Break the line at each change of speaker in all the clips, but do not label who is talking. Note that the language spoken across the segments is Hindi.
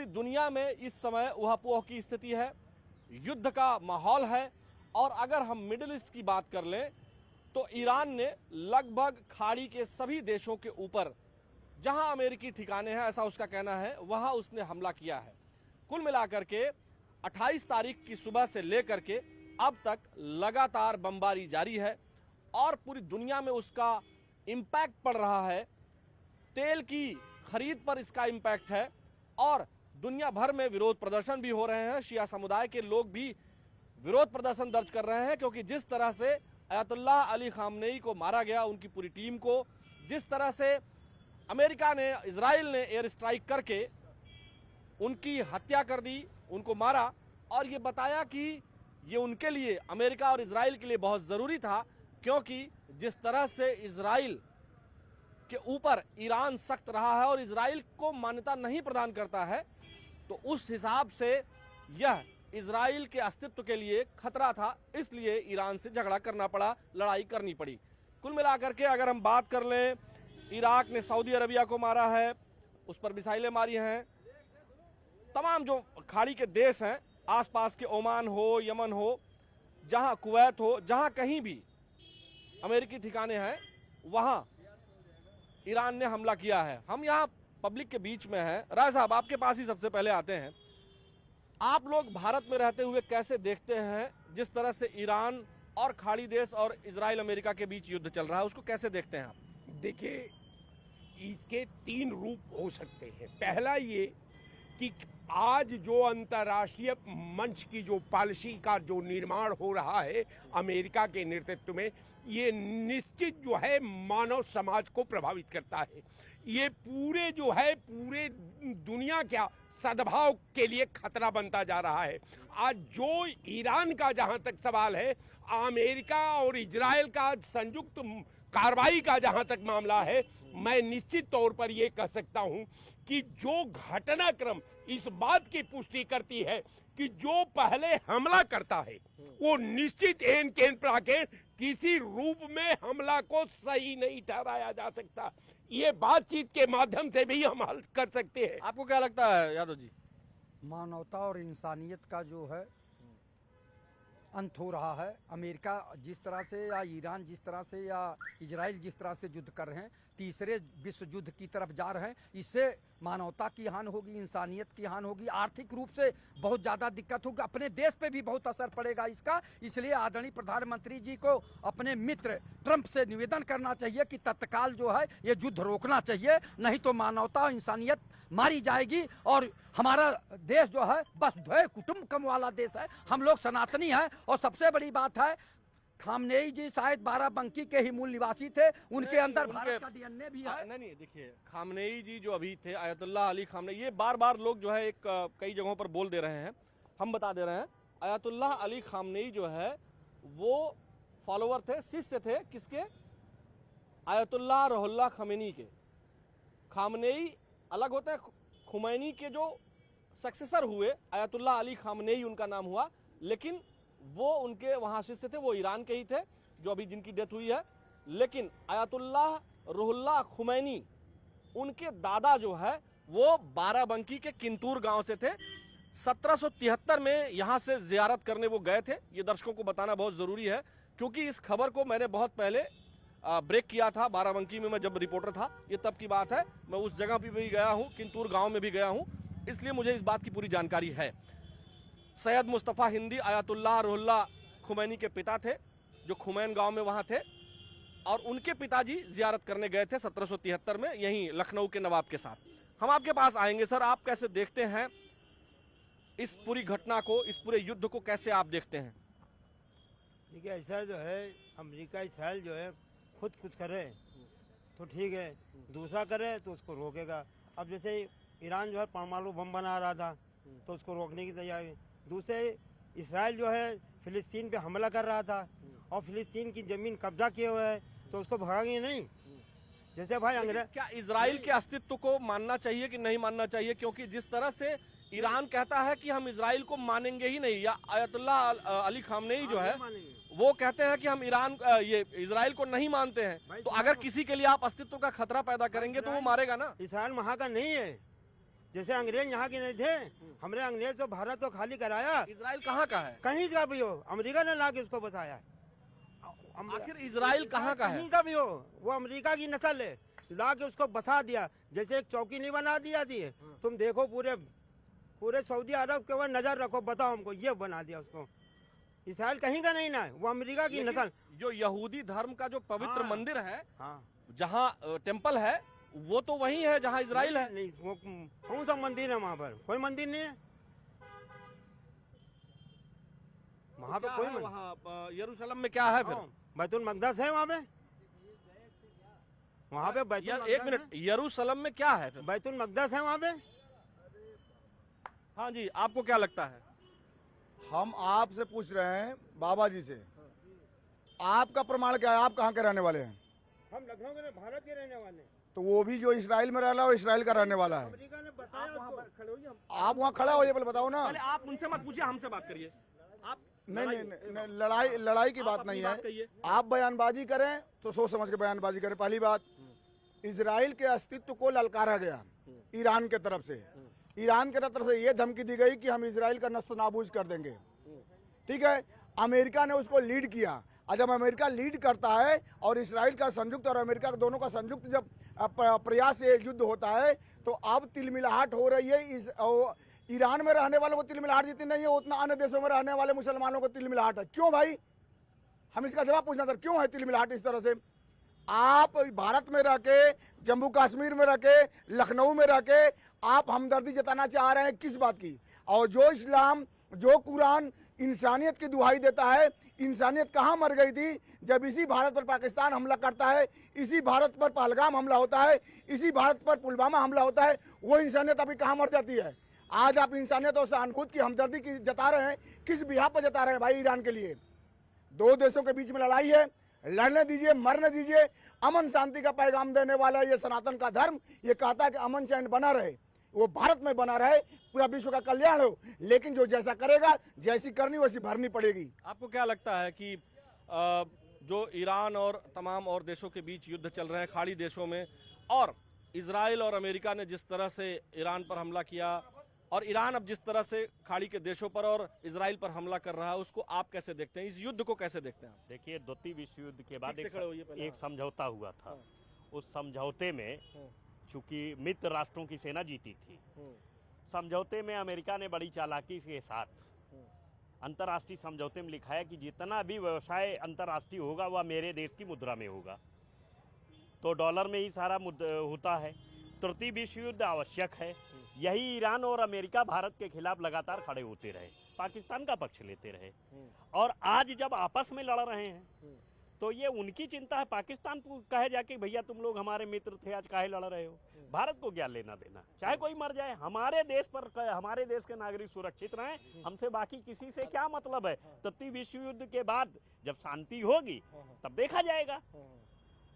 पूरी दुनिया में इस समय उहापोह की स्थिति है, युद्ध का माहौल है। और अगर हम मिडिल ईस्ट की बात कर लें तो ईरान ने लगभग खाड़ी के सभी देशों के ऊपर जहां अमेरिकी ठिकाने हैं, ऐसा उसका कहना है, वहां उसने हमला किया है। कुल मिलाकर के 28 तारीख की सुबह से लेकर के अब तक लगातार बमबारी जारी है और पूरी दुनिया में उसका इम्पैक्ट पड़ रहा है। तेल की खरीद पर इसका इम्पैक्ट है और दुनिया भर में विरोध प्रदर्शन भी हो रहे हैं। शिया समुदाय के लोग भी विरोध प्रदर्शन दर्ज कर रहे हैं, क्योंकि जिस तरह से अयतुल्लाह अली खामनेई को मारा गया, उनकी पूरी टीम को, जिस तरह से अमेरिका ने, इजराइल ने एयर स्ट्राइक करके उनकी हत्या कर दी, उनको मारा और ये बताया कि ये उनके लिए, अमेरिका और इजराइल के लिए बहुत ज़रूरी था, क्योंकि जिस तरह से इजराइल के ऊपर ईरान सख्त रहा है और इजराइल को मान्यता नहीं प्रदान करता है, तो उस हिसाब से यह इजराइल के अस्तित्व के लिए खतरा था, इसलिए ईरान से झगड़ा करना पड़ा, लड़ाई करनी पड़ी। कुल मिलाकर के अगर हम बात कर लें, इराक ने सऊदी अरबिया को मारा है, उस पर मिसाइलें मारी हैं। तमाम जो खाड़ी के देश हैं आसपास के, ओमान हो, यमन हो, जहां कुवैत हो, जहां कहीं भी अमेरिकी ठिकाने हैं, वहां ईरान ने हमला किया है। हम यहां पब्लिक के बीच में हैं। राय साहब, आपके पास ही सबसे पहले आते हैं। आप लोग भारत में रहते हुए कैसे देखते हैं जिस तरह से ईरान और खाड़ी देश और इजराइल अमेरिका के बीच युद्ध चल रहा है, उसको कैसे देखते हैं आप?
देखिए, इसके 3 रूप हो सकते हैं। पहला ये कि आज जो अंतर्राष्ट्रीय मंच की जो पॉलिसी का जो निर्माण हो रहा है अमेरिका के नेतृत्व में, ये निश्चित जो है मानव समाज को प्रभावित करता है। ये पूरे जो है पूरे दुनिया क्या सद्भाव के लिए खतरा बनता जा रहा है। आज जो ईरान का जहां तक सवाल है, अमेरिका और इजराइल का संयुक्त कार्रवाई का जहां तक मामला है, मैं निश्चित तौर पर यह कह सकता हूं कि जो घटनाक्रम इस बात की पुष्टि करती है कि जो पहले हमला करता है वो निश्चित एन केन पर आके किसी रूप में हमला को सही नहीं ठहराया जा सकता। ये बातचीत के माध्यम से भी हम हल कर सकते हैं।
आपको क्या लगता है यादव जी?
मानवता और इंसानियत का जो है अंत हो रहा है। अमेरिका जिस तरह से या ईरान जिस तरह से या इजराइल जिस तरह से युद्ध कर रहे हैं, तीसरे विश्व युद्ध की तरफ जा रहे हैं, इससे मानवता की हानि होगी, इंसानियत की हानि होगी, आर्थिक रूप से बहुत ज़्यादा दिक्कत होगी, अपने देश पे भी बहुत असर पड़ेगा इसका। इसलिए आदरणीय प्रधानमंत्री जी को अपने मित्र ट्रंप से निवेदन करना चाहिए कि तत्काल जो है ये युद्ध रोकना चाहिए, नहीं तो मानवता और इंसानियत मारी जाएगी और हमारा देश जो है बस द्वय कुटुंबकम वाला देश है। हम लोग सनातनी हैं और सबसे बड़ी बात है, खामनेई जी शायद बाराबंकी के ही मूल निवासी थे, उनके अंदर भारत का डीएनए भी है।
नहीं, देखिए, खामनेई जी जो अभी थे, अयतुल्लाह अली खामनेई, ये बार बार लोग जो है कई जगहों पर बोल दे रहे हैं, हम बता दे रहे हैं। अयतुल्लाह अली खामनेई जो है वो फॉलोवर थे, शिष्य थे किसके? अयतुल्लाह रुहुल्लाह खमेनी के। खामनेई अलग होते हैं, खुमैनी के जो सक्सेसर हुए, अयतुल्लाह अली खामनेई उनका नाम हुआ, लेकिन वो उनके वहां शिष्य थे, वो ईरान के ही थे जो अभी जिनकी डेथ हुई है। लेकिन अयतुल्लाह रुहुल्लाह खुमैनी, उनके दादा जो है वो बाराबंकी के किंतूर गांव से थे। 1773 में यहां से जियारत करने वो गए थे। ये दर्शकों को बताना बहुत जरूरी है, क्योंकि इस खबर को मैंने बहुत पहले ब्रेक किया था बाराबंकी में, मैं जब रिपोर्टर था, ये तब की बात है। मैं उस जगह पर भी गया हूँ, किंतूर गांव में भी गया हूँ, इसलिए मुझे इस बात की पूरी जानकारी है। सैयद मुस्तफ़ा हिंदी अयतुल्लाह रुहुल्लाह खुमैनी के पिता थे, जो खुमैन गांव में वहां थे, और उनके पिताजी जियारत करने गए थे 1773 में यहीं लखनऊ के नवाब के साथ। हम आपके पास आएंगे। सर, आप कैसे देखते हैं इस पूरी घटना को, इस पूरे युद्ध को कैसे आप देखते हैं?
देखिए, ऐसा जो है अमेरिका इस्राइल जो है खुद कुछ करे तो ठीक है, दूसरा करे तो उसको रोकेगा। अब जैसे ईरान जो है परमाणु बम बना रहा था तो उसको रोकने की तैयारी, दूसरे इस्राइल जो है फिलिस्तीन पे हमला कर रहा था और फिलिस्तीन की जमीन कब्जा किए हुए है तो उसको भगाएंगे नहीं। जैसे भाई अंग्रेज,
क्या इजराइल के अस्तित्व को मानना चाहिए कि नहीं मानना चाहिए? क्योंकि जिस तरह से ईरान कहता है कि हम इजराइल को मानेंगे ही नहीं, या अयतुल्लाह अली खामनेई जो है वो कहते हैं कि हम ये इजराइल को नहीं मानते हैं, तो अगर किसी के लिए आप अस्तित्व का खतरा पैदा करेंगे तो वो मारेगा ना।
इस्राइल वहाँ का नहीं है, जैसे अंग्रेज यहाँ के नहीं थे, हमने अंग्रेज तो भारत तो खाली कराया,
इजराइल कहाँ का है?
कहीं का भी हो, अमेरिका ने ला के उसको बताया।
आखिर इजराइल कहाँ का है?
कहीं का भी हो, वो अमेरिका की नस्ल है, ला के उसको बसा दिया। जैसे एक चौकी नहीं बना दिया थी, तुम देखो पूरे सऊदी अरब के ऊपर नजर रखो, बताओ हमको, ये बना दिया उसको। इसराइल कहीं का नहीं ना, वो अमेरिका की नस्ल।
जो यहूदी धर्म का जो पवित्र
हाँ।
मंदिर है,
हाँ,
जहाँ टेम्पल है, वो तो वही है जहाँ इजराइल है।
नहीं, वो कौन सा मंदिर है वहाँ पर? कोई मंदिर नहीं है वहाँ पे, कोई मंदिर।
वहाँ यरूशलेम में क्या है फिर?
बैतुल मकदस है वहाँ पे, वहाँ पे बैतुल
एक मिनट, यरूशलेम में क्या है फिर?
बैतुल मकदस है वहाँ पे।
हाँ जी, आपको क्या लगता है?
हम आपसे पूछ रहे हैं बाबा जी से, आपका प्रमाण क्या है? आप कहाँ के रहने वाले हैं?
हम लखनऊ के, भारत के रहने वाले।
तो वो भी जो इसराइल में रह रहा है वो इसराइल का रहने वाला है।
अमेरिका ने बताया उसको।
आप वहाँ खड़ा हो, ये पहले बताओ ना।
पहले आप उनसे मत पूछिए, हमसे बात करिए। आप
नहीं, लड़ाई की बात नहीं है। आप बयानबाजी करें तो सोच समझ के बयानबाजी करें। पहली बात, इजराइल के अस्तित्व को ललकारा गया ईरान के तरफ से। ईरान के तरफ से ये धमकी दी गई कि हम इजराइल का नस्ल नाबूज कर देंगे। ठीक है, अमेरिका ने उसको लीड किया। और जब अमेरिका लीड करता है और इसराइल का संयुक्त और अमेरिका दोनों का संयुक्त जब प्रयास से युद्ध होता है, तो अब तिलमिलाहट हो रही है। ईरान में रहने वालों को तिलमिलाहट जितनी नहीं है, उतना अन्य देशों में रहने वाले मुसलमानों को तिलमिलाहट है। क्यों भाई? हम इसका जवाब पूछना था, क्यों है तिलमिलाहट इस तरह से? आप भारत में रह के, जम्मू कश्मीर में रह के, लखनऊ में रह के आप हमदर्दी जताना चाह रहे हैं किस बात की? और जो इस्लाम, जो कुरान इंसानियत की दुहाई देता है, इंसानियत कहाँ मर गई थी जब इसी भारत पर पाकिस्तान हमला करता है, इसी भारत पर पहलगाम हमला होता है, इसी भारत पर पुलवामा हमला होता है, वो इंसानियत अभी कहाँ मर जाती है? आज आप इंसानियत और सहानुभूति की हमदर्दी की जता रहे हैं, किस बिहार पर जता रहे हैं भाई? ईरान के लिए दो देशों के बीच में लड़ाई है, लड़ने दीजिए, मरने दीजिए। अमन शांति का पैगाम देने वाला ये सनातन का धर्म ये कहता है कि अमन चैन बना रहे, वो भारत में बना रहे, पूरा विश्व का कल्याण हो। लेकिन जो जैसा करेगा, जैसी करनी वैसी भरनी पड़ेगी।
आपको क्या लगता है कि जो ईरान और तमाम और देशों के बीच युद्ध चल रहे हैं खाड़ी देशों में, और इजराइल और अमेरिका ने जिस तरह से ईरान पर हमला किया, और ईरान अब जिस तरह से खाड़ी के देशों पर और इजराइल पर हमला कर रहा है, उसको आप कैसे देखते हैं? इस युद्ध को कैसे देखते हैं आप?
देखिए, द्वितीय विश्व युद्ध के बाद
ठीक से खड़े होइए पहले।
एक समझौता हुआ था।
हाँ।
उस समझौते में
हाँ।
चूंकि मित्र राष्ट्रों की सेना जीती थी, समझौते में अमेरिका ने बड़ी चालाकी के साथ अंतर्राष्ट्रीय समझौते में लिखा है कि जितना भी व्यवसाय अंतर्राष्ट्रीय होगा वह मेरे देश की मुद्रा में होगा। तो डॉलर में ही सारा होता है। तृतीय विश्व युद्ध आवश्यक है। यही ईरान और अमेरिका भारत के खिलाफ लगातार खड़े होते रहे, पाकिस्तान का पक्ष लेते रहे, और आज जब आपस में लड़ रहे हैं तो ये उनकी चिंता है। पाकिस्तान को कहे जाके भैया तुम लोग हमारे मित्र थे, आज काहे लड़ रहे हो? भारत को क्या लेना देना, चाहे कोई मर जाए, हमारे देश पर हमारे देश के नागरिक सुरक्षित रहें, हमसे बाकी किसी से क्या मतलब है। तृतीय विश्व युद्ध के बाद जब शांति होगी तब देखा जाएगा,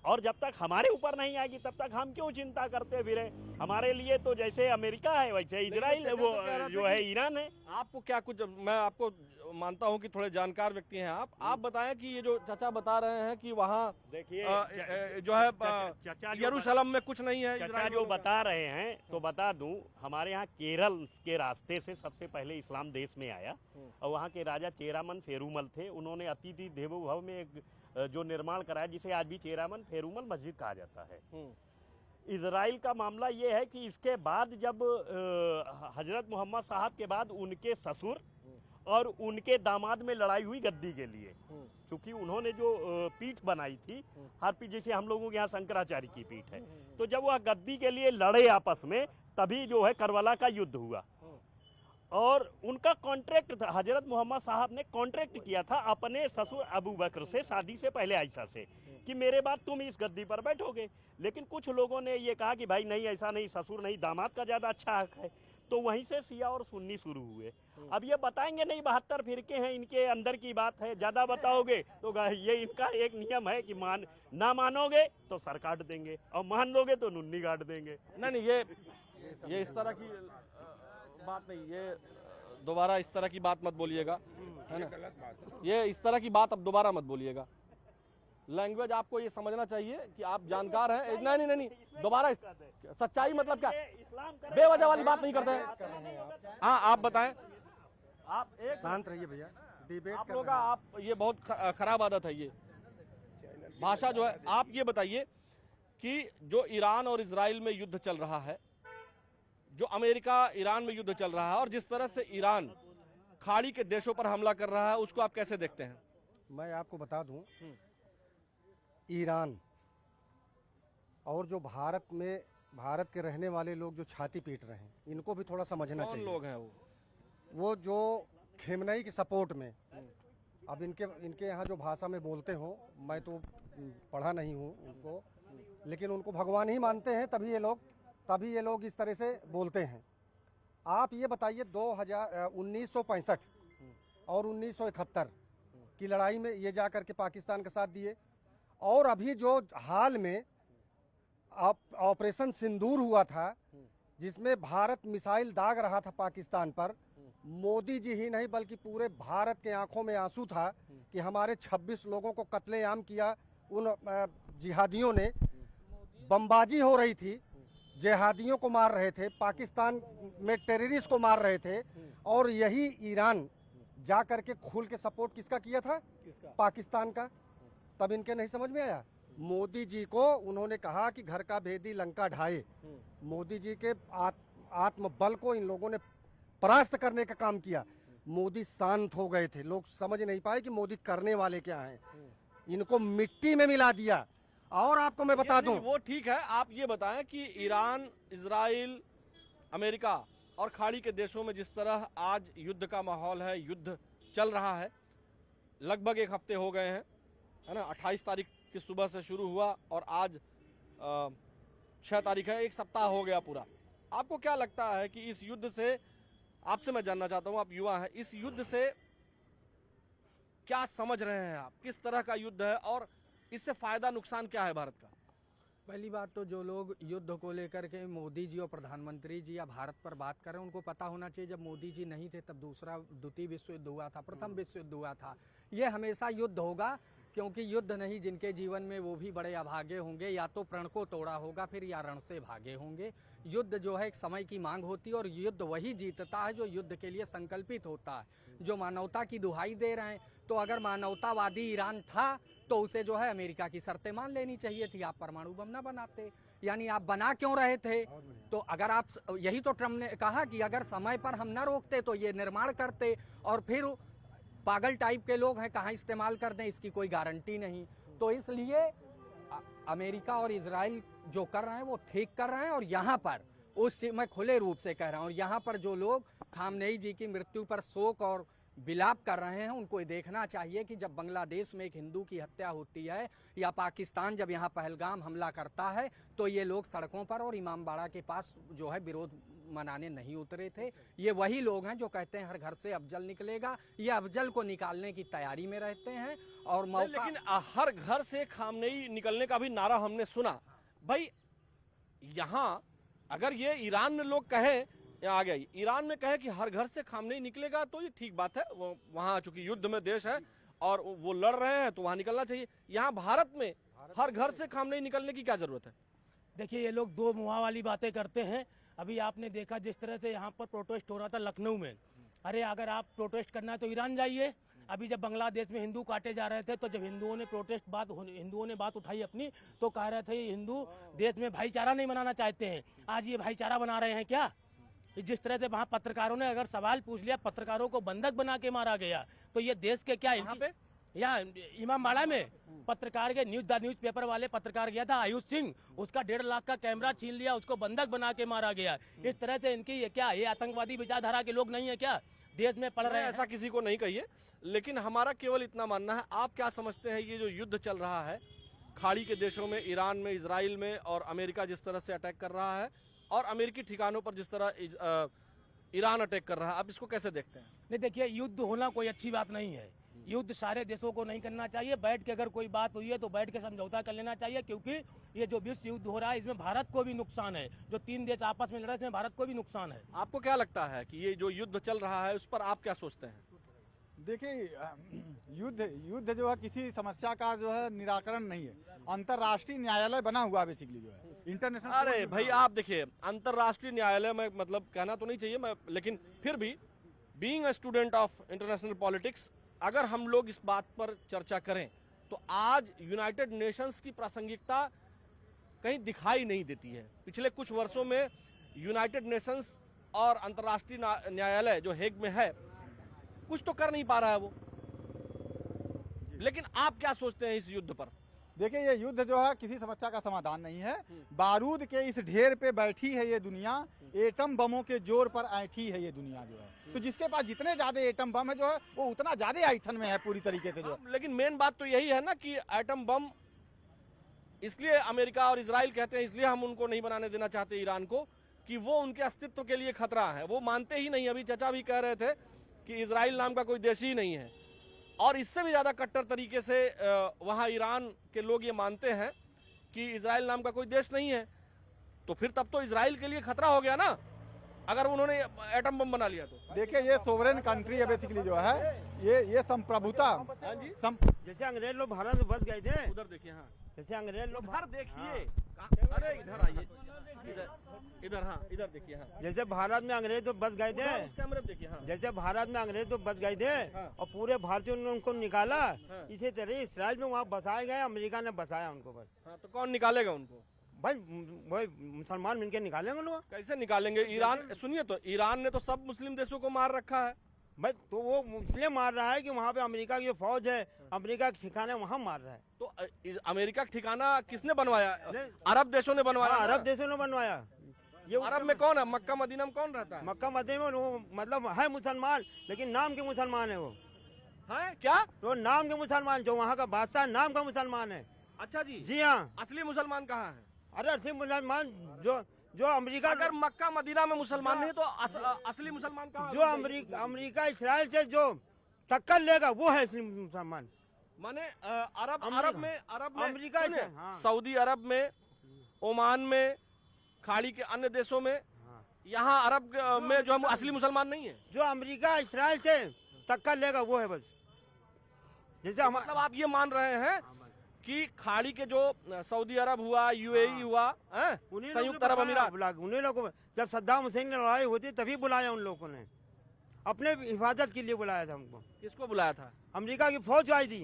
और जब तक हमारे ऊपर नहीं आएगी तब तक हम क्यों चिंता करते फिरे? हमारे लिए तो जैसे अमेरिका है वैसे इजराइल, वो जो है ईरान है।
आपको क्या कुछ, मैं आपको मानता हूं कि थोड़े जानकार व्यक्ति हैं आप बताएं कि ये जो चाचा बता रहे हैं कि वहाँ
देखिए
जो है यरूशलेम में कुछ नहीं है,
चाचा जो बता रहे हैं, तो बता दूं, हमारे यहाँ केरल के रास्ते से सबसे पहले इस्लाम देश में आया, और वहाँ के राजा चेरामन फेरूमल थे। उन्होंने अतिथि देवो भव में एक जो निर्माण कराया, जिसे आज भी चेरामन फेरूमल मस्जिद कहा जाता है। इजराइल का मामला ये है कि इसके बाद जब हजरत मोहम्मद साहब के बाद उनके ससुर और उनके दामाद में लड़ाई हुई गद्दी के लिए, क्योंकि उन्होंने जो पीठ बनाई थी, हर पीठ जैसे हम लोगों के यहाँ शंकराचार्य की पीठ है, तो जब वह गद्दी के लिए लड़े आपस में, तभी जो है करबला का युद्ध हुआ। और उनका कॉन्ट्रैक्ट था, हजरत मोहम्मद साहब ने कॉन्ट्रैक्ट किया था अपने ससुर अबू बकर से, शादी से पहले आयशा से, कि मेरे बाद तुम इस गद्दी पर बैठोगे। लेकिन कुछ लोगों ने ये कहा कि भाई नहीं, ऐसा नहीं, ससुर नहीं, दामाद का ज़्यादा अच्छा हक है। तो वहीं से शिया और सुन्नी शुरू हुए। अब ये बताएंगे नहीं 72 फिरके हैं, इनके अंदर की बात है, ज़्यादा बताओगे तो ये इनका एक नियम है कि ना मानोगे तो सर काट देंगे, और मान लोगे तो नुन्नी काट देंगे।
नहीं, ये इस तरह की बात नहीं, ये दोबारा इस तरह की बात मत बोलिएगा, है ना? ये इस तरह की बात अब दोबारा मत बोलिएगा। लैंग्वेज आपको ये समझना चाहिए कि आप जानकार हैं। नहीं नहीं नहीं, दोबारा सच्चाई मतलब क्या, बेवजह वाली बात नहीं करते हैं। हाँ आप बताएं, आप एक
शांत रहिए भैया, डिबेट
आप लोगों का आप ये बहुत खराब आदत है ये भाषा जो है। आप ये बताइए कि जो ईरान और इजराइल में युद्ध चल रहा है, जो अमेरिका ईरान में युद्ध चल रहा है और जिस तरह से ईरान खाड़ी के देशों पर हमला कर रहा है, उसको आप कैसे देखते हैं?
मैं आपको बता दूं, ईरान और जो भारत के रहने वाले लोग जो छाती पीट रहे हैं, इनको भी थोड़ा समझना चाहिए।
कौन लोग हैं
वो जो खेमनई के सपोर्ट में, अब इनके यहाँ जो भाषा में बोलते हो, मैं तो पढ़ा नहीं हूँ उनको, लेकिन उनको भगवान ही मानते हैं, तभी ये लोग इस तरह से बोलते हैं। आप ये बताइए 1965 और 1971 की लड़ाई में ये जाकर के पाकिस्तान का साथ दिए, और अभी जो हाल में ऑपरेशन सिंदूर हुआ था, जिसमें भारत मिसाइल दाग रहा था पाकिस्तान पर, मोदी जी ही नहीं बल्कि पूरे भारत के आंखों में आंसू था कि हमारे 26 लोगों को कत्लेआम किया उन जिहादियों ने। बमबाजी हो रही थी, जिहादियों को मार रहे थे, पाकिस्तान में टेररिस्ट को मार रहे थे, और यही ईरान जा करके खुल के सपोर्ट किसका किया था? पाकिस्तान का। तब इनके नहीं समझ में आया। मोदी जी को उन्होंने कहा कि घर का भेदी लंका ढाए। मोदी जी के आत्मबल को इन लोगों ने परास्त करने का काम किया। मोदी शांत हो गए थे, लोग समझ नहीं पाए कि मोदी करने वाले क्या हैं। इनको मिट्टी में मिला दिया। और आपको मैं बता दूं,
वो ठीक है, आप ये बताएं कि ईरान, इजराइल, अमेरिका और खाड़ी के देशों में जिस तरह आज युद्ध का माहौल है, युद्ध चल रहा है, लगभग एक हफ्ते हो गए हैं, है ना। 28 तारीख की सुबह से शुरू हुआ और आज 6 तारीख है, एक सप्ताह हो गया पूरा। आपको क्या लगता है कि इस युद्ध से, आपसे मैं जानना चाहता हूं, आप युवा हैं, इस युद्ध से क्या समझ रहे हैं आप? किस तरह का युद्ध है और इससे फायदा नुकसान क्या है भारत का?
पहली बात तो जो लोग युद्ध को लेकर के मोदी जी और प्रधानमंत्री जी या भारत पर बात कर रहे हैं, उनको पता होना चाहिए जब मोदी जी नहीं थे तब द्वितीय विश्व युद्ध हुआ था, प्रथम विश्व युद्ध हुआ था। ये हमेशा युद्ध होगा, क्योंकि युद्ध नहीं जिनके जीवन में वो भी बड़े अभागे होंगे, या तो प्रण को तोड़ा होगा फिर या रण से भागे होंगे। युद्ध जो है एक समय की मांग होती है, और युद्ध वही जीतता है जो युद्ध के लिए संकल्पित होता है, जो मानवता की दुहाई दे रहे हैं। तो अगर मानवतावादी ईरान था तो उसे जो है अमेरिका की शर्तें मान लेनी चाहिए थी, आप परमाणु बम ना बनाते। यानी आप बना क्यों रहे थे? तो अगर आप, यही तो ट्रम्प ने कहा कि अगर समय पर हम ना रोकते तो ये निर्माण करते, और फिर पागल टाइप के लोग हैं, कहाँ इस्तेमाल कर दें इसकी कोई गारंटी नहीं। तो इसलिए अमेरिका और इजराइल जो कर रहे हैं वो ठीक कर रहे हैं। और यहाँ पर मैं खुले रूप से कह रहा हूँ, यहाँ पर जो लोग खामनेई जी की मृत्यु पर शोक और विलाप कर रहे हैं, उनको ये देखना चाहिए कि जब बांग्लादेश में एक हिंदू की हत्या होती है, या पाकिस्तान जब यहाँ पहलगाम हमला करता है, तो ये लोग सड़कों पर और इमामबाड़ा के पास जो है विरोध मनाने नहीं उतरे थे। ये वही लोग हैं जो कहते हैं हर घर से अफजल निकलेगा, ये अफजल को निकालने की तैयारी में रहते हैं। और
लेकिन हर घर से खामनेई निकलने का भी नारा हमने सुना। भाई यहाँ अगर ये ईरान में लोग कहे, आ गया ईरान में कहे कि हर घर से खामनेई निकलेगा, तो ये ठीक बात है, वहाँ चूंकि युद्ध में देश है और वो लड़ रहे हैं तो वहाँ निकलना चाहिए। यहाँ भारत में हर घर से खामनेई निकलने की क्या जरूरत है?
देखिए, ये लोग दो मुहा वाली बातें करते हैं। अभी आपने देखा जिस तरह से यहाँ पर प्रोटेस्ट हो रहा था लखनऊ में। अरे अगर आप प्रोटेस्ट करना है तो ईरान जाइए। अभी जब बांग्लादेश में हिंदू काटे जा रहे थे, तो जब हिंदुओं ने बात उठाई अपनी, तो कह रहे थे हिंदू देश में भाईचारा नहीं बनाना चाहते हैं। आज ये भाईचारा बना रहे हैं क्या? जिस तरह से वहाँ पत्रकारों ने अगर सवाल पूछ लिया, पत्रकारों को बंधक बना के मारा गया, तो ये देश के क्या? यहाँ पे यहाँ इमामबाड़ा में पत्रकार के न्यूज पेपर वाले पत्रकार गया था आयुष सिंह, उसका 1.5 लाख का कैमरा छीन लिया, उसको बंधक बना के मारा गया। इस तरह से इनकी ये क्या, ये आतंकवादी विचारधारा के लोग नहीं है क्या? देश में पढ़ रहे हैं।
ऐसा किसी को नहीं कहिए, लेकिन हमारा केवल इतना मानना है। आप क्या समझते हैं ये जो युद्ध चल रहा है खाड़ी के देशों में, ईरान में, इजराइल में, और अमेरिका जिस तरह से अटैक कर रहा है और अमेरिकी ठिकानों पर जिस तरह ईरान अटैक कर रहा है, आप इसको कैसे देखते हैं?
नहीं, देखिए, युद्ध होना कोई अच्छी बात नहीं है। युद्ध सारे देशों को नहीं करना चाहिए। बैठ के अगर कोई बात हुई है तो बैठ के समझौता कर लेना चाहिए, क्योंकि ये जो विश्व युद्ध हो रहा है इसमें भारत को भी नुकसान है। जो 3 देश आपस में लड़ रहे हैं इसमें भारत को भी नुकसान है।
आपको क्या लगता है कि ये जो युद्ध चल रहा है उस पर आप क्या सोचते हैं?
देखिए युद्ध जो है किसी समस्या का जो है निराकरण नहीं है। अंतर्राष्ट्रीय न्यायालय बना हुआ बेसिकली जो है इंटरनेशनल।
अरे भाई आप देखिए, अंतर्राष्ट्रीय न्यायालय में मतलब कहना तो नहीं चाहिए मैं, लेकिन फिर भी being a student of international politics, अगर हम लोग इस बात पर चर्चा करें तो आज यूनाइटेड नेशंस की प्रासंगिकता कहीं दिखाई नहीं देती है। पिछले कुछ वर्षों में यूनाइटेड नेशंस और अंतर्राष्ट्रीय न्यायालय जो हेग में है कुछ तो कर नहीं पा रहा है वो। लेकिन आप क्या सोचते हैं इस युद्ध पर?
देखिए ये युद्ध जो है किसी समस्या का समाधान नहीं है। बारूद के इस ढेर पे बैठी है ये दुनिया, एटम बमों के जोर पर ऐठी है ये दुनिया जो है। तो जिसके पास जितने ज्यादा एटम बम है जो है वो उतना ज्यादा ऐठन में है पूरी तरीके से जो है।
लेकिन मेन बात तो यही है ना कि एटम बम इसलिए अमेरिका और इजराइल कहते हैं, इसलिए हम उनको नहीं बनाने देना चाहते ईरान को, कि वो उनके अस्तित्व के लिए खतरा है। वो मानते ही नहीं। अभी चाचा भी कह रहे थे कि इजराइल नाम का कोई देश ही नहीं है। और इससे भी ज्यादा कट्टर तरीके से वहां ईरान के लोग ये मानते हैं कि इजराइल नाम का कोई देश नहीं है। तो फिर तब तो इजराइल के लिए खतरा हो गया ना, अगर उन्होंने एटम बम बना लिया तो।
देखिए ये सोवरेन कंट्री है बेसिकली जो है, ये संप्रभुता।
जैसे अंग्रेज लोग भारत में बस गए थे,
उधर देखिए। हाँ,
जैसे अंग्रेज लोग
उधर देखिए। अरे इधर आइए, इधर हाँ, इधर देखिए। हाँ,
जैसे भारत में अंग्रेज तो बस गए थे,
उस कैमरे पे देखिए। हाँ,
जैसे भारत में अंग्रेज तो बस गए थे और पूरे भारतीयों ने उनको निकाला, इसी तरह इसराइल में वहाँ बसाए गए, अमेरिका ने बसाया उनको बस।
हाँ, तो कौन निकालेगा उनको?
भाई वही मुसलमान मिलकर निकालेंगे लोग।
कैसे निकालेंगे? ईरान, सुनिए तो, ईरान ने तो सब मुस्लिम देशों को मार रखा है
भाई। तो वो इसलिए मार रहा है कि वहाँ पे अमेरिका की जो फौज है, अमेरिका के ठिकाने वहाँ मार रहा है।
तो अमेरिका का ठिकाना किसने बनवाया? अरब देशों ने बनवाया।
अरब देशों ने बनवाया।
ये अरब में कौन है? मक्का मदीना में कौन रहता है?
मक्का मदीना में वो मतलब है मुसलमान, लेकिन नाम के मुसलमान है वो।
है क्या?
तो नाम के मुसलमान, जो वहाँ का बादशाह नाम का मुसलमान है।
अच्छा जी।
जी हाँ।
असली मुसलमान कहाँ है?
अरे असली मुसलमान जो अमेरिका,
अगर मक्का मदीना में मुसलमान नहीं तो असली मुसलमान कहाँ?
जो अमेरिका इसराइल से जो टक्कर लेगा वो है असली मुसलमान।
माने अरब में
अमेरिका हाँ।
सऊदी अरब में, ओमान में, खाड़ी के अन्य देशों में, यहाँ अरब में जो हम असली मुसलमान नहीं है।
जो अमेरिका इसराइल से टक्कर लेगा वो है बस। जैसे
मतलब आप ये मान रहे हैं कि खाड़ी के जो सऊदी अरब हुआ, यूएई हुआ, संयुक्त अरब अमीरात,
उन्हीं लोगों को जब सद्दाम हुसैन ने लड़ाई होती तभी बुलाया उन लोगों ने, अपने हिफाजत के लिए बुलाया था हमको।
किसको बुलाया था?
अमेरिका की फौज आई थी।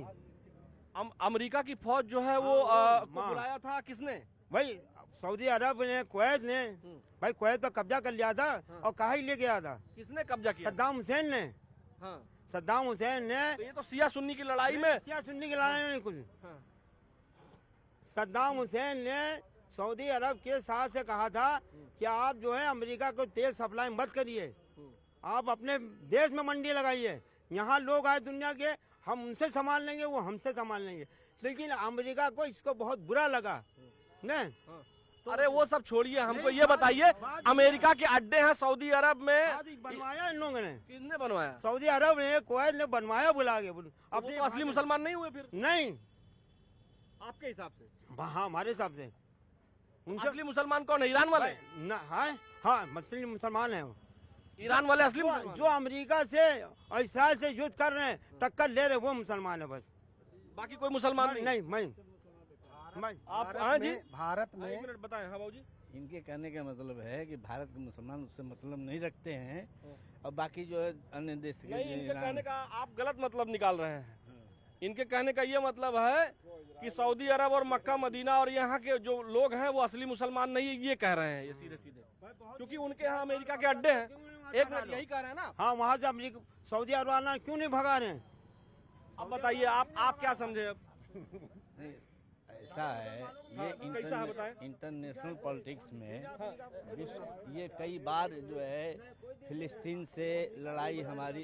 अमेरिका की फौज जो है वो को बुलाया था किसने?
भाई सऊदी अरब ने, कुवैत ने। भाई कुवैत पर कब्जा कर लिया था और कहा ही ले गया था।
किसने कब्जा किया?
सद्दाम हुसैन ने। सद्दाम हुसैन ने।
तो ये तो सिया सुन्नी की लड़ाई में,
सिया सुन्नी की लड़ाई में कुछ। सद्दाम हुसैन ने सऊदी अरब के साथ से कहा था कि आप जो है अमेरिका को तेल सप्लाई मत करिए, आप अपने देश में मंडी लगाइए। यहाँ लोग आए दुनिया के, हम उनसे संभाल लेंगे, वो हमसे संभाल लेंगे। लेकिन अमेरिका को इसको बहुत बुरा लगा नहीं।
तो अरे वो सब छोड़िए, हमको ये बताइए, अमेरिका के अड्डे हैं सऊदी अरब में,
बनवाया इन लोगों ने।
किसने बनवाया?
सऊदी अरब ने, कुवैत ने बनवाया बुला के।
अब तो असली मुसलमान नहीं हुए फिर?
नहीं,
आपके हिसाब से?
हाँ हमारे हिसाब से।
असली मुसलमान कौन है? ईरान वाले?
हाँ मुस्लिम मुसलमान है वो।
ईरान वाले असली मुसलमान?
जो अमेरिका से और इसराइल से युद्ध कर रहे हैं, टक्कर ले रहे, वो मुसलमान है बस।
बाकी कोई मुसलमान नहीं?
मैं
आप? हाँ जी,
भारत में
एक मिनट बताएं। हाँ बाबूजी।
इनके कहने का मतलब है कि भारत के मुसलमान उससे मतलब नहीं रखते हैं और बाकी जो है अन्य देश के।
नहीं, इनके कहने का आप गलत मतलब निकाल रहे हैं। इनके कहने का ये मतलब है कि सऊदी अरब और मक्का मदीना और यहाँ के जो लोग हैं वो असली मुसलमान नहीं है, ये कह रहे हैं ये सीधे सीधे, क्योंकि उनके यहाँ अमेरिका के अड्डे हैं। एक मिनट, यही कह रहे हैं ना?
हाँ, वहाँ से अमेरिका सऊदी अरब वाला क्यों नहीं भगा रहे हैं?
अब बताइए आप क्या समझे? अब
ऐसा है, ये इंटरनेशनल पॉलिटिक्स में ये कई बार जो है फिलिस्तीन से लड़ाई हमारी,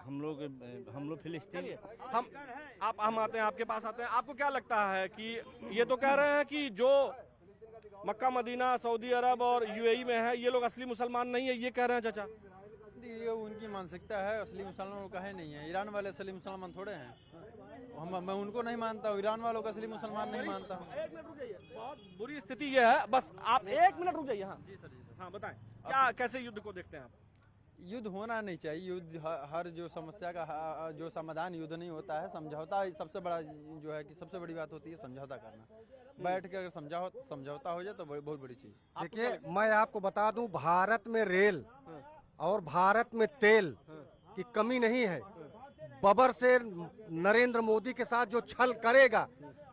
हम लोग फिलिस्तीन,
हम आते हैं आपके पास आते हैं। आपको क्या लगता है कि ये तो कह रहे हैं कि जो मक्का मदीना, सऊदी अरब और यूएई में है ये लोग असली मुसलमान नहीं है, ये कह रहे हैं चाचा?
ये उनकी मानसिकता है, असली मुसलमान का है नहीं है। ईरान वाले असली मुसलमान थोड़े हैं। मैं उनको नहीं मानता हूँ, ईरान वालों का असली मुसलमान नहीं मानता हूँ।
एक मिनट रुक जाइए, बहुत बुरी स्थिति ये है, बस आप एक मिनट रुक जाइए। हाँ जी सर, हाँ बताएं, क्या कैसे युद्ध को देखते हैं आप?
युद्ध होना नहीं चाहिए। युद्ध हर जो समस्या का जो समाधान युद्ध नहीं होता है, समझौता ही सबसे बड़ा जो है कि सबसे बड़ी बात होती है समझौता करना। बैठ के अगर समझौता हो जाए तो बहुत बड़ी चीज।
देखिए मैं आपको बता दूं, भारत में रेल और भारत में तेल की कमी नहीं है। बबर से नरेंद्र मोदी के साथ जो छल करेगा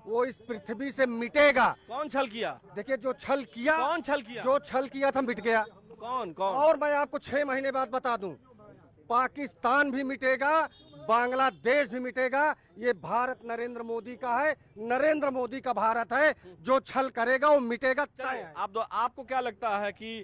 वो इस पृथ्वी से मिटेगा।
कौन छल किया?
देखिए जो छल किया,
कौन छल किया?
जो छल किया था मिट गया।
कौन?
और मैं आपको 6 महीने बाद बता दूं, पाकिस्तान भी मिटेगा, बांग्लादेश भी मिटेगा। ये भारत नरेंद्र मोदी का है, नरेंद्र मोदी का भारत है। जो छल करेगा वो मिटेगा।
आपको क्या लगता है कि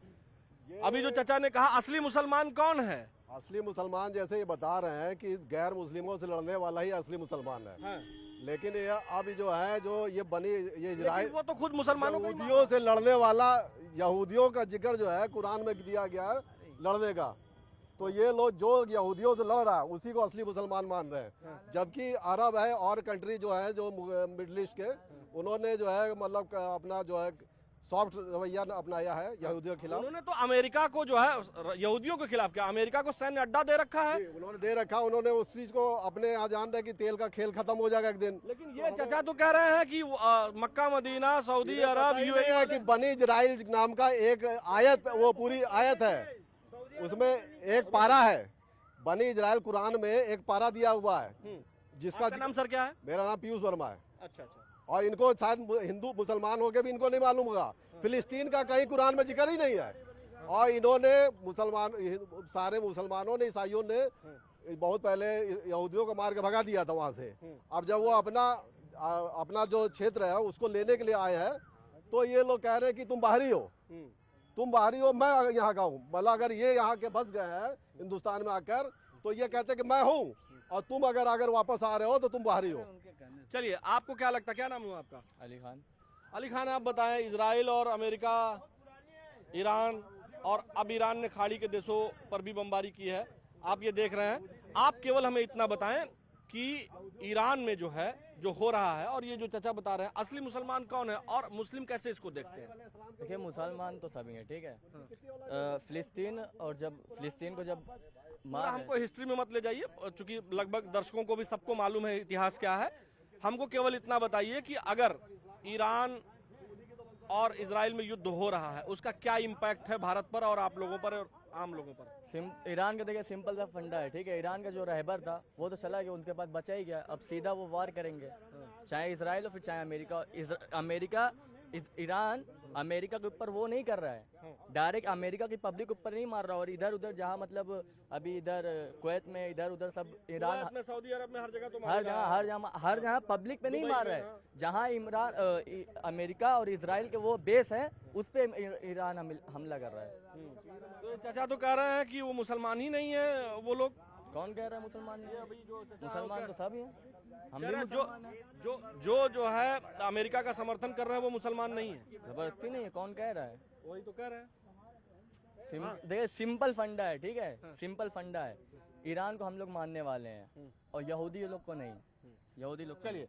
अभी जो चचा ने कहा असली मुसलमान कौन है?
असली मुसलमान जैसे ये बता रहे हैं कि गैर मुस्लिमों से लड़ने वाला ही असली मुसलमान है।
हाँ।
लेकिन ये अब जो है जो ये इजराइल,
वो तो खुद मुसलमानों
यहूदियों से लड़ने वाला, यहूदियों का जिक्र जो है कुरान में दिया गया है लड़ने का। तो ये लोग जो यहूदियों से लड़ रहा है उसी को असली मुसलमान मान रहे हैं। जबकि अरब है और कंट्री जो है जो मिडिल ईस्ट के, उन्होंने जो है मतलब अपना जो है सॉफ्ट रवैया अपनाया है यहूदियों के खिलाफ।
उन्होंने तो अमेरिका को जो है यहूदियों के खिलाफ क्या, अमेरिका को सैन्य अड्डा दे रखा है।
उन्होंने दे रखा, उन्होंने उस चीज को अपने यहाँ जान रहे कि तेल का खेल खत्म हो जाएगा एक दिन।
लेकिन ये चचा तो कह रहे हैं कि मक्का मदीना सऊदी अरब
यूएई है कि बनी इजराइल नाम का एक आयत, वो पूरी आयत है, उसमें एक पारा है। बनी इजराइल कुरान में एक पारा दिया हुआ है जिसका
नाम सर क्या है?
मेरा नाम पीयूष वर्मा है।
अच्छा।
और इनको शायद हिंदू मुसलमान होके भी इनको नहीं मालूम होगा, फिलिस्तीन का कहीं कुरान में जिक्र ही नहीं है। और इन्होंने सारे मुसलमानों ने, ईसाइयों ने बहुत पहले यहूदियों को मार के भगा दिया था वहां से। अब जब वो अपना जो क्षेत्र है उसको लेने के लिए आए हैं तो ये लोग कह रहे हैं कि तुम बाहरी हो, मैं यहाँ का हूँ। मतलब अगर ये यहाँ के बस गए हैं हिंदुस्तान में आकर तो ये कहते हैं कि मैं हूँ और तुम अगर वापस आ रहे हो तो तुम बाहरी हो।
चलिए, आपको क्या लगता है, क्या नाम हुआ आपका?
अली खान।
अली खान, आप बताएं, इजराइल और अमेरिका, ईरान, और अब ईरान ने खाड़ी के देशों पर भी बमबारी की है, आप ये देख रहे हैं। आप केवल हमें इतना बताएं कि ईरान में जो है जो हो रहा है और ये जो चचा बता रहे हैं, असली मुसलमान कौन है और मुस्लिम कैसे इसको देखते हैं?
देखिए मुसलमान तो सभी हैं, ठीक है। फिलिस्तीन, और जब फिलिस्तीन को जब
हमको हिस्ट्री में मत ले जाइए, चूंकि लगभग दर्शकों को भी सबको मालूम है इतिहास क्या है। हमको केवल इतना बताइए कि अगर ईरान और इजराइल में युद्ध हो रहा है उसका क्या इम्पैक्ट है भारत पर और आप लोगों पर और आम लोगों पर?
ईरान का देखिए सिंपल सा फंडा है, ठीक है। ईरान का जो रहबर था वो तो चला गया, उनके पास बचा ही गया। अब सीधा वो वार करेंगे, चाहे इजराइल हो फिर चाहे अमेरिका। ईरान अमेरिका के ऊपर वो नहीं कर रहा है, डायरेक्ट अमेरिका की पब्लिक ऊपर नहीं मार रहा। और इधर उधर जहाँ मतलब अभी इधर कुवैत में इधर उधर सब ईरान
में, सऊदी अरब में, हर जगह तो
हर जगह पब्लिक पे नहीं मार रहा है। जहाँ इमरान अमेरिका और इजराइल के वो बेस है उस पे ईरान हमला कर रहा है।
तो चाचा तो कह रहे हैं कि वो मुसलमान ही नहीं है वो लोग।
कौन कह रहा है मुसलमान नहीं? मुसलमान तो सब हैं, हम भी
जो है अमेरिका का समर्थन कर रहे हैं वो मुसलमान नहीं है।
जबरदस्ती नहीं है, कौन कह रहा है?
वही तो कह रहे हैं।
देखिए सिंपल फंडा है, ठीक है। सिंपल फंडा है, ईरान को हम लोग मानने वाले हैं और यहूदी लोग को नहीं। यहूदी लोग।
चलिए।